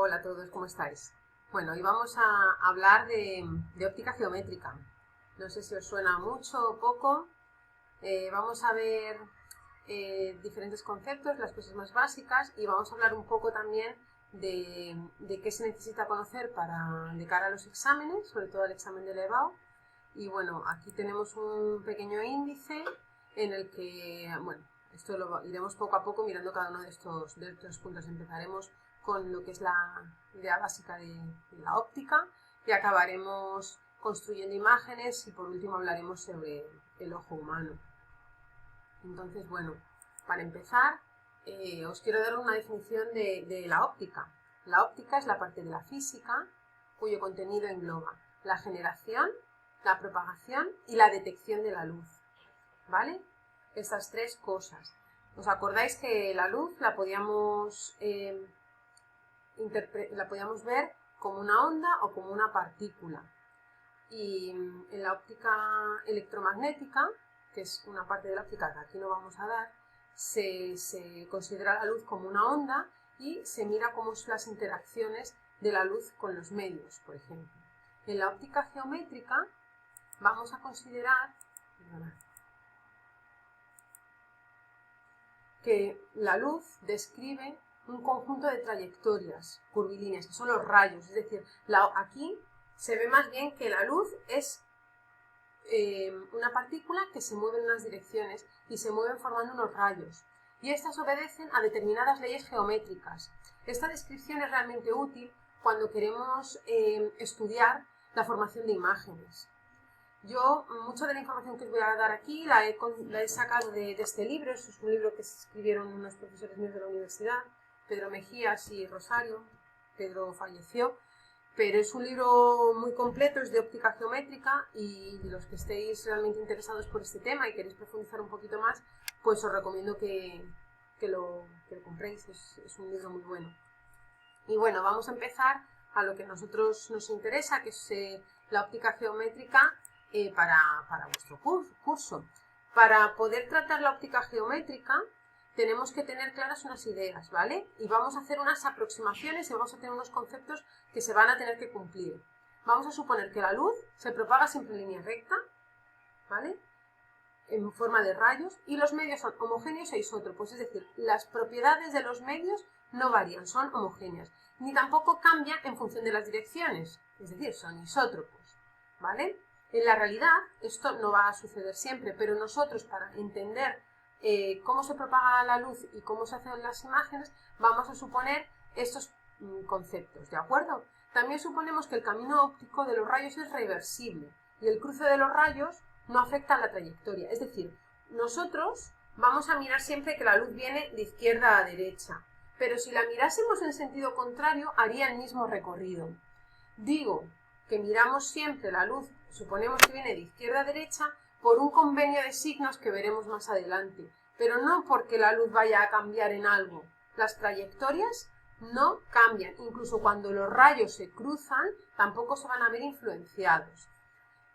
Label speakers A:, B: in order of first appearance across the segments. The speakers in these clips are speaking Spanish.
A: Hola a todos, ¿cómo estáis? Bueno, hoy vamos a hablar de óptica geométrica. No sé si os suena mucho o poco. Vamos a ver diferentes conceptos, las cosas más básicas, y vamos a hablar un poco también de qué se necesita conocer de cara a los exámenes, sobre todo el examen de EBAU. Y bueno, aquí tenemos un pequeño índice en el que, bueno, esto lo iremos poco a poco mirando cada uno de estos puntos. Empezaremos con lo que es la idea básica de la óptica y acabaremos construyendo imágenes y por último hablaremos sobre el ojo humano. Entonces, bueno, para empezar, os quiero dar una definición de la óptica. La óptica es la parte de la física cuyo contenido engloba la generación, la propagación y la detección de la luz, ¿vale? Estas tres cosas. ¿Os acordáis que la luz la podíamos ver como una onda o como una partícula? Y en la óptica electromagnética, que es una parte de la óptica que aquí no vamos a dar, se considera la luz como una onda y se mira cómo son las interacciones de la luz con los medios, por ejemplo. En la óptica geométrica vamos a considerar que la luz describe un conjunto de trayectorias curvilíneas, que son los rayos, es decir, aquí se ve más bien que la luz es una partícula que se mueve en unas direcciones y se mueven formando unos rayos, y estas obedecen a determinadas leyes geométricas. Esta descripción es realmente útil cuando queremos estudiar la formación de imágenes. Yo, mucha de la información que os voy a dar aquí la he sacado de este libro. Es un libro que escribieron unos profesores míos de la universidad, Pedro Mejías y Rosario. Pedro falleció, pero es un libro muy completo, es de óptica geométrica, y los que estéis realmente interesados por este tema y queréis profundizar un poquito más, pues os recomiendo que lo compréis. Es un libro muy bueno. Y bueno, vamos a empezar a lo que a nosotros nos interesa, que es la óptica geométrica para vuestro curso. Para poder tratar la óptica geométrica tenemos que tener claras unas ideas, ¿vale? Y vamos a hacer unas aproximaciones y vamos a tener unos conceptos que se van a tener que cumplir. Vamos a suponer que la luz se propaga siempre en línea recta, ¿vale?, en forma de rayos, y los medios son homogéneos e isótropos, es decir, las propiedades de los medios no varían, son homogéneas, ni tampoco cambian en función de las direcciones, es decir, son isótropos, ¿vale? En la realidad esto no va a suceder siempre, pero nosotros, para entender cómo se propaga la luz y cómo se hacen las imágenes, vamos a suponer estos conceptos, ¿de acuerdo? También suponemos que el camino óptico de los rayos es reversible y el cruce de los rayos no afecta a la trayectoria. Es decir, nosotros vamos a mirar siempre que la luz viene de izquierda a derecha, pero si la mirásemos en sentido contrario haría el mismo recorrido. Digo que miramos siempre la luz, suponemos que viene de izquierda a derecha, por un convenio de signos que veremos más adelante, pero no porque la luz vaya a cambiar en algo. Las trayectorias no cambian, incluso cuando los rayos se cruzan tampoco se van a ver influenciados.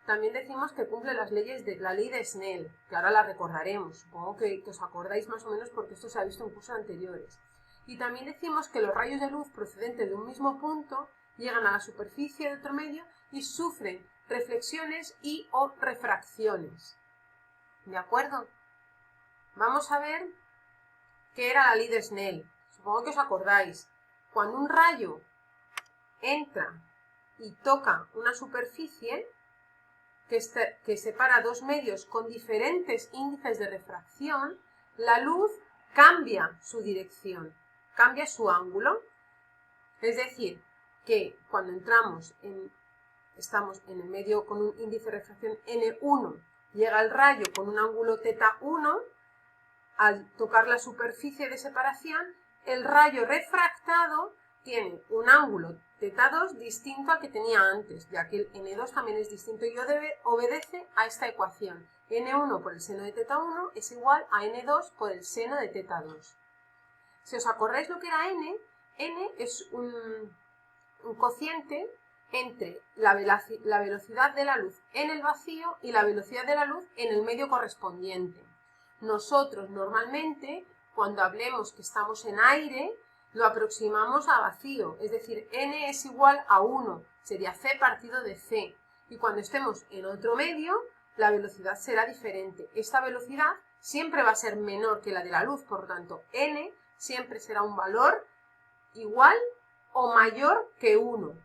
A: También decimos que cumple las leyes de la ley de Snell, que ahora la recordaremos, supongo que os acordáis más o menos porque esto se ha visto en cursos anteriores. Y también decimos que los rayos de luz procedentes de un mismo punto llegan a la superficie de otro medio y sufren reflexiones y o refracciones. ¿De acuerdo? Vamos a ver qué era la ley de Snell. Supongo que os acordáis. Cuando un rayo entra y toca una superficie que separa dos medios con diferentes índices de refracción, la luz cambia su dirección, cambia su ángulo. Es decir, que cuando estamos en el medio con un índice de refracción N1, llega el rayo con un ángulo θ1, al tocar la superficie de separación, el rayo refractado tiene un ángulo θ2 distinto al que tenía antes, ya que el N2 también es distinto y obedece a esta ecuación. N1 por el seno de θ1 es igual a N2 por el seno de θ2. Si os acordáis lo que era N es un cociente entre la velocidad de la luz en el vacío y la velocidad de la luz en el medio correspondiente. Nosotros normalmente, cuando hablemos que estamos en aire, lo aproximamos a vacío, es decir, n es igual a 1, sería c partido de c. Y cuando estemos en otro medio, la velocidad será diferente. Esta velocidad siempre va a ser menor que la de la luz, por lo tanto, n siempre será un valor igual o mayor que 1,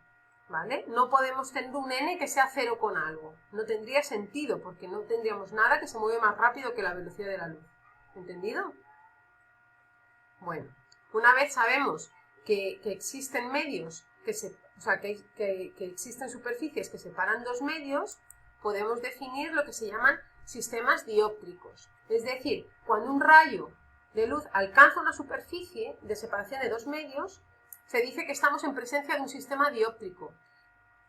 A: ¿vale? No podemos tener un n que sea 0 con algo. No tendría sentido, porque no tendríamos nada que se mueve más rápido que la velocidad de la luz. ¿Entendido? Bueno, una vez sabemos que existen medios, que existen superficies que separan dos medios, podemos definir lo que se llaman sistemas dióptricos. Es decir, cuando un rayo de luz alcanza una superficie de separación de dos medios, se dice que estamos en presencia de un sistema dióptrico.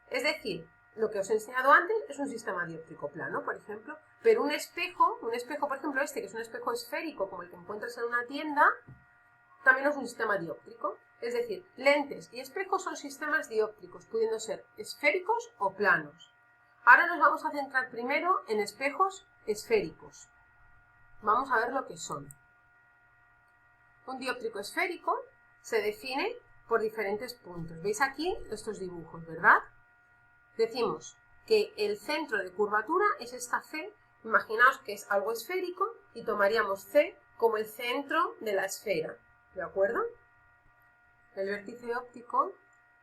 A: Es decir, lo que os he enseñado antes es un sistema dióptrico plano, por ejemplo, pero un espejo, por ejemplo este, que es un espejo esférico como el que encuentras en una tienda, también es un sistema dióptrico. Es decir, lentes y espejos son sistemas dióptricos, pudiendo ser esféricos o planos. Ahora nos vamos a centrar primero en espejos esféricos. Vamos a ver lo que son. Un dióptrico esférico se define por diferentes puntos. ¿Veis aquí estos dibujos, verdad? Decimos que el centro de curvatura es esta C. Imaginaos que es algo esférico y tomaríamos C como el centro de la esfera. ¿De acuerdo? El vértice óptico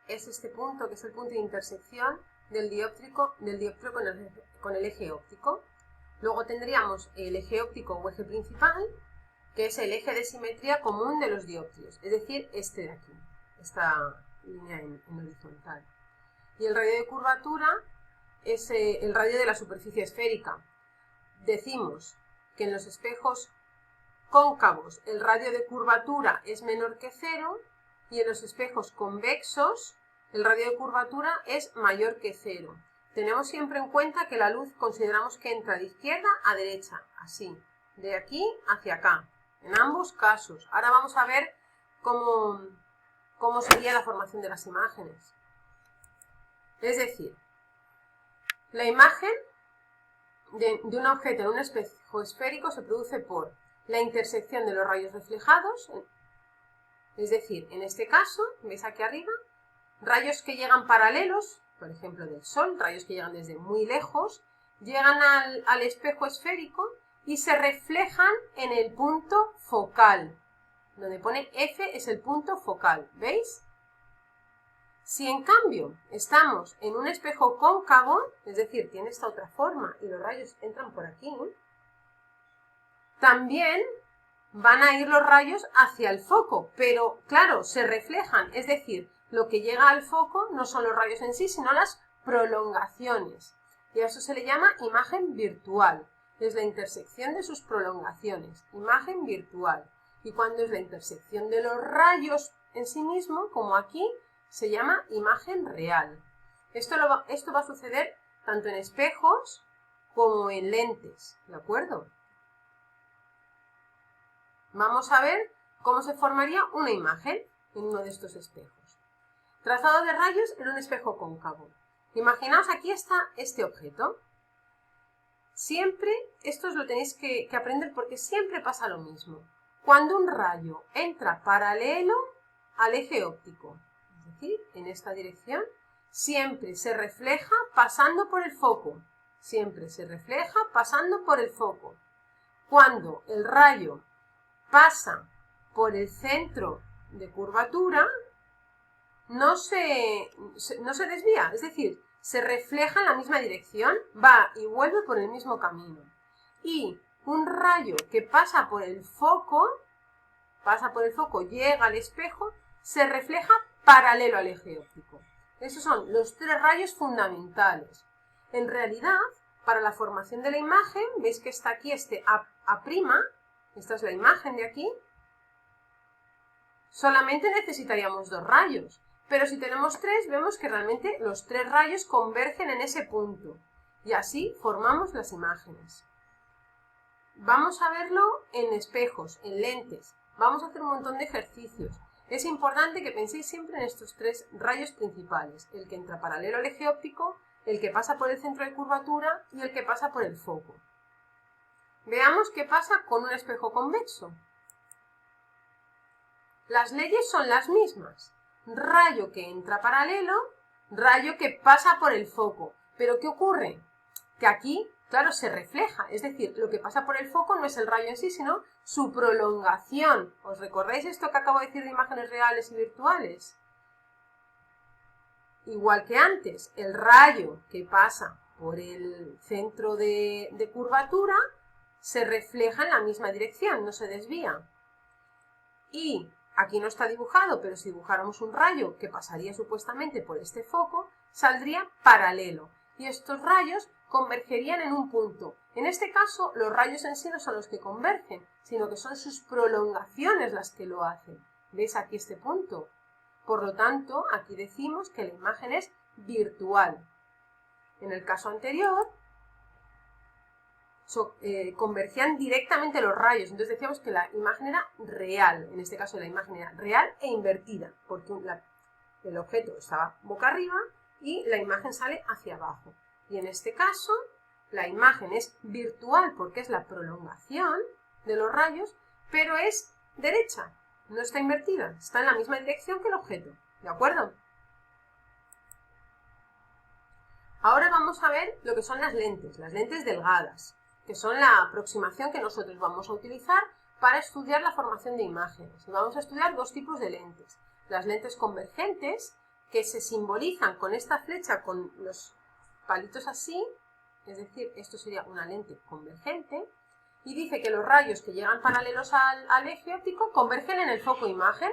A: es este punto, que es el punto de intersección del dióptrico con el eje óptico. Luego tendríamos el eje óptico o eje principal, que es el eje de simetría común de los dióptridos, es decir, este de aquí, esta línea en horizontal. Y el radio de curvatura es el radio de la superficie esférica. Decimos que en los espejos cóncavos el radio de curvatura es menor que 0 y en los espejos convexos el radio de curvatura es mayor que 0. Tenemos siempre en cuenta que la luz consideramos que entra de izquierda a derecha, así, de aquí hacia acá, en ambos casos. Ahora vamos a ver cómo sería la formación de las imágenes. Es decir, la imagen de un objeto en un espejo esférico se produce por la intersección de los rayos reflejados, es decir, en este caso, ¿veis aquí arriba? Rayos que llegan paralelos, por ejemplo del Sol, rayos que llegan desde muy lejos, llegan al espejo esférico y se reflejan en el punto focal. Donde pone F es el punto focal, ¿veis? Si en cambio estamos en un espejo cóncavo, es decir, tiene esta otra forma y los rayos entran por aquí, también van a ir los rayos hacia el foco, pero claro, se reflejan, es decir, lo que llega al foco no son los rayos en sí, sino las prolongaciones. Y a eso se le llama imagen virtual. Es la intersección de sus prolongaciones, imagen virtual. Y cuando es la intersección de los rayos en sí mismo, como aquí, se llama imagen real. Esto va a suceder tanto en espejos como en lentes, ¿de acuerdo? Vamos a ver cómo se formaría una imagen en uno de estos espejos. Trazado de rayos en un espejo cóncavo. Imaginaos, aquí está este objeto. Siempre, esto os lo tenéis que aprender porque siempre pasa lo mismo. Cuando un rayo entra paralelo al eje óptico, es decir, en esta dirección, siempre se refleja pasando por el foco. Siempre se refleja pasando por el foco. Cuando el rayo pasa por el centro de curvatura, no se desvía, es decir, se refleja en la misma dirección, va y vuelve por el mismo camino. Y un rayo que pasa por el foco, llega al espejo, se refleja paralelo al eje óptico. Esos son los tres rayos fundamentales. En realidad, para la formación de la imagen, veis que está aquí este A', esta es la imagen de aquí, solamente necesitaríamos dos rayos. Pero si tenemos tres, vemos que realmente los tres rayos convergen en ese punto. Y así formamos las imágenes. Vamos a verlo en espejos, en lentes. Vamos a hacer un montón de ejercicios. Es importante que penséis siempre en estos tres rayos principales. El que entra paralelo al eje óptico, el que pasa por el centro de curvatura y el que pasa por el foco. Veamos qué pasa con un espejo convexo. Las leyes son las mismas. Rayo que entra paralelo, rayo que pasa por el foco. ¿Pero qué ocurre? Que aquí, claro, se refleja. Es decir, lo que pasa por el foco no es el rayo en sí, sino su prolongación. ¿Os recordáis esto que acabo de decir de imágenes reales y virtuales? Igual que antes, el rayo que pasa por el centro de curvatura se refleja en la misma dirección, no se desvía. Y aquí no está dibujado, pero si dibujáramos un rayo que pasaría supuestamente por este foco, saldría paralelo. Y estos rayos convergerían en un punto. En este caso, los rayos en sí no son los que convergen, sino que son sus prolongaciones las que lo hacen. ¿Veis aquí este punto? Por lo tanto, aquí decimos que la imagen es virtual. En el caso anterior, convergían directamente los rayos, entonces decíamos que la imagen era real, en este caso la imagen era real e invertida, porque el objeto estaba boca arriba y la imagen sale hacia abajo. Y en este caso, la imagen es virtual porque es la prolongación de los rayos, pero es derecha, no está invertida, está en la misma dirección que el objeto, ¿de acuerdo? Ahora vamos a ver lo que son las lentes delgadas, que son la aproximación que nosotros vamos a utilizar para estudiar la formación de imágenes. Y vamos a estudiar dos tipos de lentes. Las lentes convergentes, que se simbolizan con esta flecha, con los palitos así, es decir, esto sería una lente convergente, y dice que los rayos que llegan paralelos al eje óptico convergen en el foco imagen.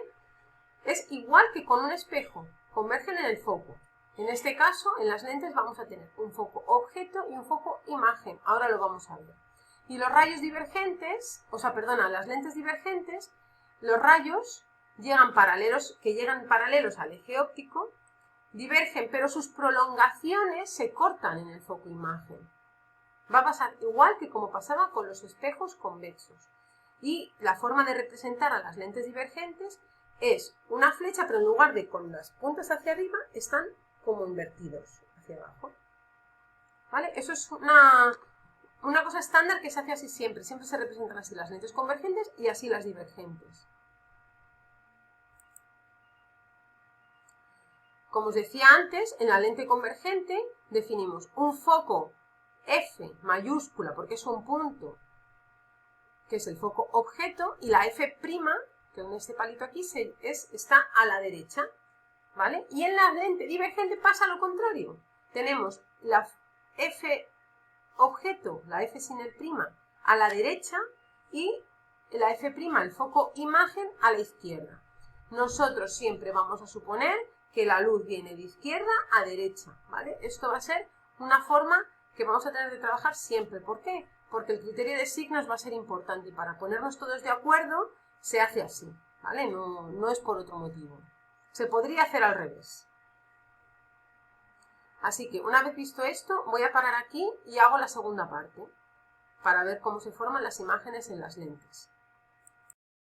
A: Es igual que con un espejo, convergen en el foco. En este caso, en las lentes vamos a tener un foco objeto y un foco imagen. Ahora lo vamos a ver. Y los rayos divergentes, las lentes divergentes, los rayos que llegan paralelos al eje óptico, divergen, pero sus prolongaciones se cortan en el foco imagen. Va a pasar igual que como pasaba con los espejos convexos. Y la forma de representar a las lentes divergentes es una flecha, pero en lugar de con las puntas hacia arriba, están como invertidos hacia abajo. ¿Vale? Eso es una cosa estándar que se hace así siempre. Siempre se representan así las lentes convergentes y así las divergentes. Como os decía antes, en la lente convergente definimos un foco F mayúscula, porque es un punto, que es el foco objeto, y la F', que en este palito aquí está a la derecha, ¿vale? Y en la lente divergente pasa lo contrario. Tenemos la F objeto, la F sin el prima, a la derecha y la F', el foco imagen, a la izquierda. Nosotros siempre vamos a suponer que la luz viene de izquierda a derecha, ¿vale? Esto va a ser una forma que vamos a tener que trabajar siempre. ¿Por qué? Porque el criterio de signos va a ser importante y para ponernos todos de acuerdo se hace así, ¿vale? No es por otro motivo. Se podría hacer al revés. Así que una vez visto esto, voy a parar aquí y hago la segunda parte para ver cómo se forman las imágenes en las lentes.